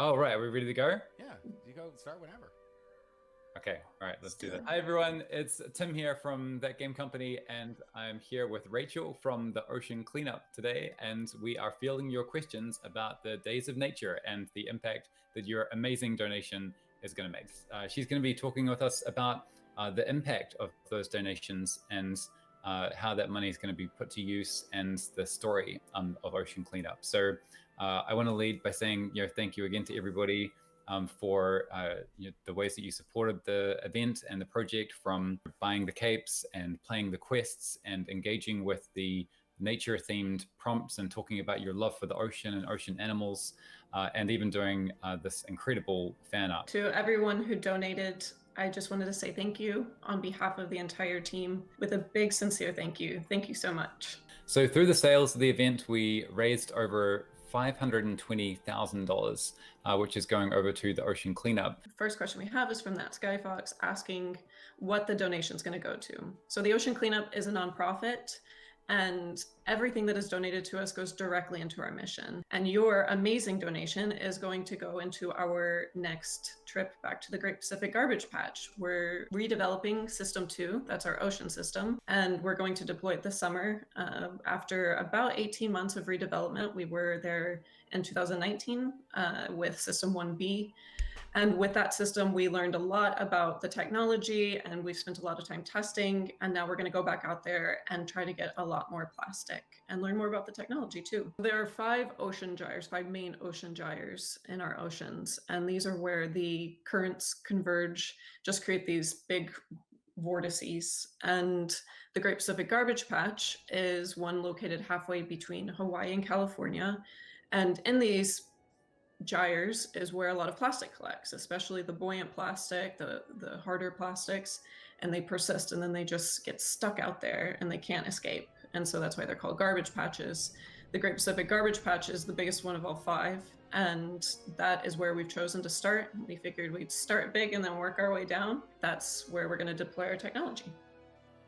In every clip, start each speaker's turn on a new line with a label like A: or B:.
A: Oh, right. Are we ready to go?
B: Yeah, you go start whenever.
A: Okay. All right. Let's do that. Hi, everyone. It's Tim here from That Game Company, and I'm here with Rachel from the Ocean Cleanup today. And we are fielding your questions about the days of nature and the impact that your amazing donation is going to make. She's going to be talking with us about the impact of those donations and how that money is going to be put to use and the story of Ocean Cleanup. So I want to lead by saying, thank you again to everybody for the ways that you supported the event and the project, from buying the capes and playing the quests and engaging with the nature-themed prompts and talking about your love for the ocean and ocean animals, and even doing this incredible fan art.
C: To everyone who donated, I just wanted to say thank you on behalf of the entire team with a big, sincere thank you. Thank you so much.
A: So through the sales of the event, we raised over $520,000, which is going over to the Ocean Cleanup.
C: The first question we have is from that Sky Fox asking what the donation is going to go to. So the Ocean Cleanup is a nonprofit, and everything that is donated to us goes directly into our mission. And your amazing donation is going to go into our next trip back to the Great Pacific Garbage Patch. We're redeveloping System 2, that's our ocean system, and we're going to deploy it this summer. After about 18 months of redevelopment, we were there in 2019 with System 1B. And with that system, we learned a lot about the technology, and we've spent a lot of time testing. And now we're going to go back out there and try to get a lot more plastic and learn more about the technology too. There are 5 ocean gyres, 5 main ocean gyres in our oceans. And these are where the currents converge, just create these big vortices. And the Great Pacific Garbage Patch is one located halfway between Hawaii and California. And in these gyres is where a lot of plastic collects, especially the buoyant plastic, the harder plastics, and they persist, and then they just get stuck out there and they can't escape. And so that's why they're called garbage patches. The Great Pacific Garbage Patch is the biggest one of all 5, and that is where we've chosen to start. We figured we'd start big and then work our way down. That's where we're going to deploy our technology.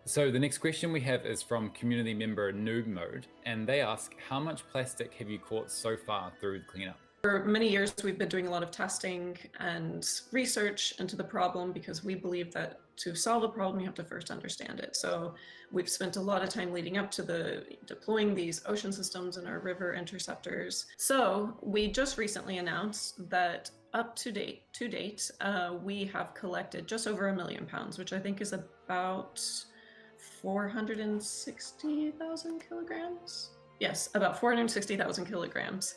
A: So the next question we have is from community member Noob Mode, and they ask, how much plastic have you caught so far through the cleanup?
C: For many years, we've been doing a lot of testing and research into the problem, because we believe that to solve a problem, you have to first understand it. So we've spent a lot of time leading up to deploying these ocean systems and our river interceptors. So we just recently announced that up to date, we have collected just over 1 million pounds, which I think is about 460,000 kilograms. Yes, about 460,000 kilograms.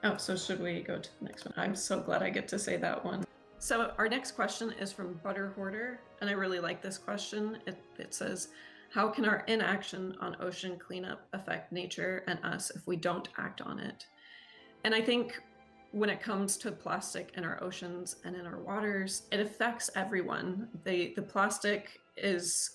C: Oh, so should we go to the next one? I'm so glad I get to say that one. So our next question is from Butter Hoarder, and I really like this question. It says, how can our inaction on ocean cleanup affect nature and us if we don't act on it? And I think when it comes to plastic in our oceans and in our waters, it affects everyone. The plastic is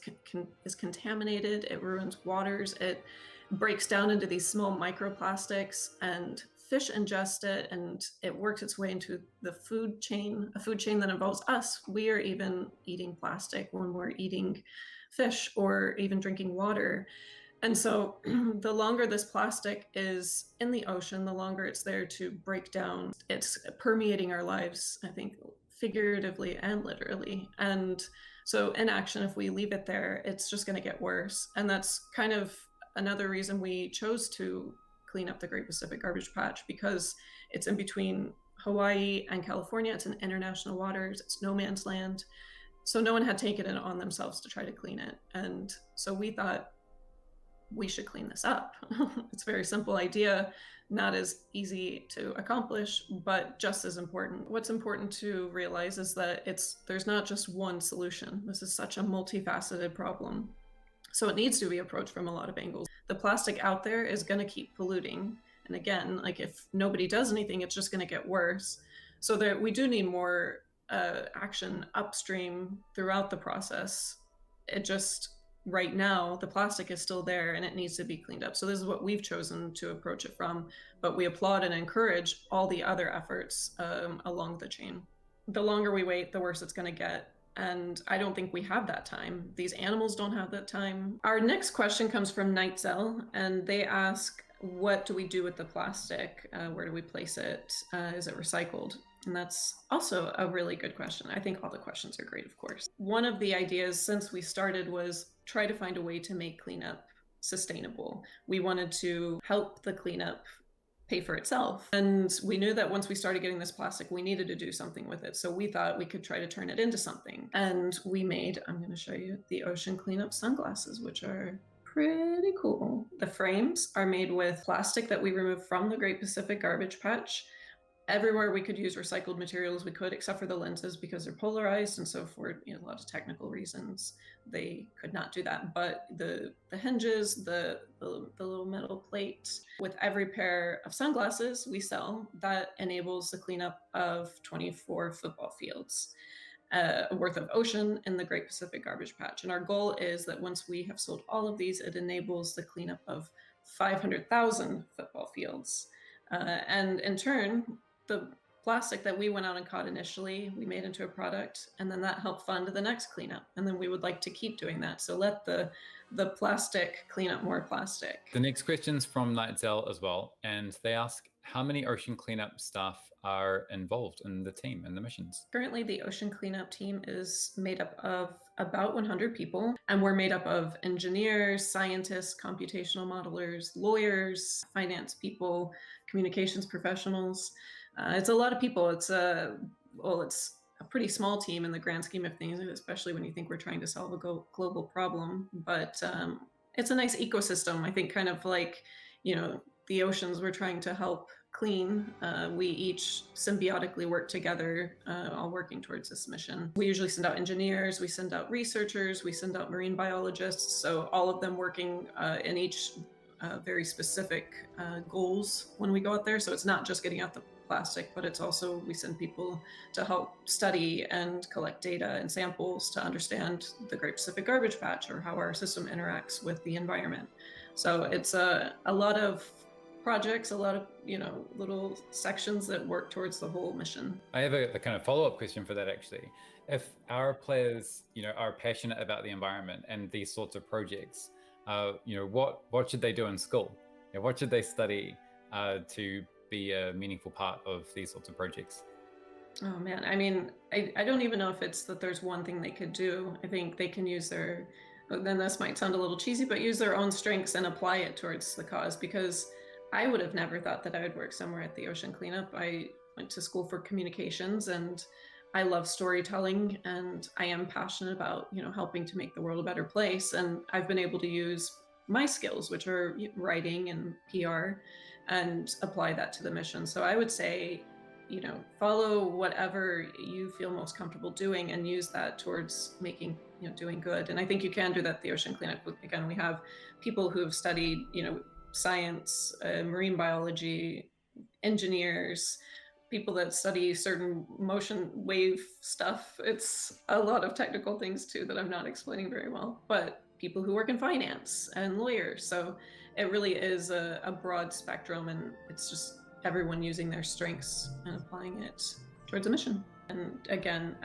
C: contaminated, it ruins waters, it breaks down into these small microplastics, and fish ingest it, and it works its way into the food chain, a food chain that involves us. We are even eating plastic when we're eating fish or even drinking water. And so the longer this plastic is in the ocean, the longer it's there to break down. It's permeating our lives, I think, figuratively and literally. And so inaction, if we leave it there, it's just going to get worse. And that's kind of another reason we chose to clean up the Great Pacific Garbage Patch, because it's in between Hawaii and California. It's in international waters. It's no man's land. So no one had taken it on themselves to try to clean it. And so we thought we should clean this up. It's a very simple idea, not as easy to accomplish, but just as important. What's important to realize is that there's not just one solution. This is such a multifaceted problem. So it needs to be approached from a lot of angles. The plastic out there is going to keep polluting. And again, like, if nobody does anything, it's just going to get worse. So we do need more action upstream throughout the process. It just, right now, the plastic is still there and it needs to be cleaned up. So this is what we've chosen to approach it from, but we applaud and encourage all the other efforts along the chain. The longer we wait, the worse it's going to get. And I don't think we have that time. These animals don't have that time. Our next question comes from Nightzel, and they ask, what do we do with the plastic? Where do we place it? Is it recycled? And that's also a really good question. I think all the questions are great, of course. One of the ideas since we started was try to find a way to make cleanup sustainable. We wanted to help the cleanup pay for itself. And we knew that once we started getting this plastic, we needed to do something with it. So we thought we could try to turn it into something. And we made, I'm going to show you, the ocean cleanup sunglasses, which are pretty cool. The frames are made with plastic that we removed from the Great Pacific Garbage Patch. Everywhere we could use recycled materials, we could, except for the lenses because they're polarized, and so for a lot of technical reasons, they could not do that. But the hinges, the little metal plate, with every pair of sunglasses we sell, that enables the cleanup of 24 football fields worth of ocean in the Great Pacific Garbage Patch. And our goal is that once we have sold all of these, it enables the cleanup of 500,000 football fields. And in turn, the plastic that we went out and caught initially, we made into a product, and then that helped fund the next cleanup. And then we would like to keep doing that. So let the plastic clean up more plastic.
A: The next question's from Nightzel as well, and they ask how many ocean cleanup staff are involved in the team and the missions.
C: Currently, the ocean cleanup team is made up of about 100 people, and we're made up of engineers, scientists, computational modelers, lawyers, finance people, communications professionals. It's a lot of people. It's a pretty small team in the grand scheme of things, especially when you think we're trying to solve a global problem. But it's a nice ecosystem. I think kind of like, the oceans we're trying to help clean. We each symbiotically work together, all working towards this mission. We usually send out engineers, we send out researchers, we send out marine biologists. So all of them working in each very specific goals when we go out there. So it's not just getting out the plastic, but it's also, we send people to help study and collect data and samples to understand the Great Pacific Garbage Patch or how our system interacts with the environment. So it's a lot of projects, a lot of little sections that work towards the whole mission.
A: I have a kind of follow-up question for that, actually. If our players are passionate about the environment and these sorts of projects, what should they do in school? What should they study to be a meaningful part of these sorts of projects?
C: Oh man, I mean, I don't even know if it's that there's one thing they could do. I think they can use their, then this might sound a little cheesy, but use their own strengths and apply it towards the cause, because I would have never thought that I would work somewhere at the ocean cleanup. I went to school for communications, and I love storytelling, and I am passionate about, helping to make the world a better place. And I've been able to use my skills, which are writing and PR, and apply that to the mission. So I would say, follow whatever you feel most comfortable doing and use that towards making, doing good. And I think you can do that at the ocean cleanup. Again, we have people who have studied, science, marine biology, engineers, people that study certain motion wave stuff. It's a lot of technical things too that I'm not explaining very well, but people who work in finance and lawyers. So it really is a broad spectrum, and it's just everyone using their strengths and applying it towards a mission. And again,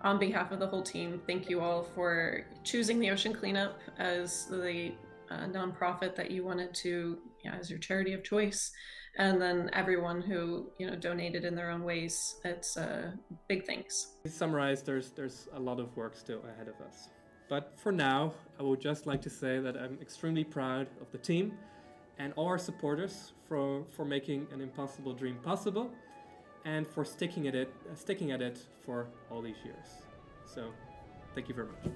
C: on behalf of the whole team, thank you all for choosing the Ocean Cleanup as the nonprofit that you wanted to, as your charity of choice. And then everyone who, donated in their own ways. It's big thanks.
D: To summarize, there's a lot of work still ahead of us. But for now, I would just like to say that I'm extremely proud of the team and all our supporters for making an impossible dream possible, and for sticking at it for all these years. So, thank you very much.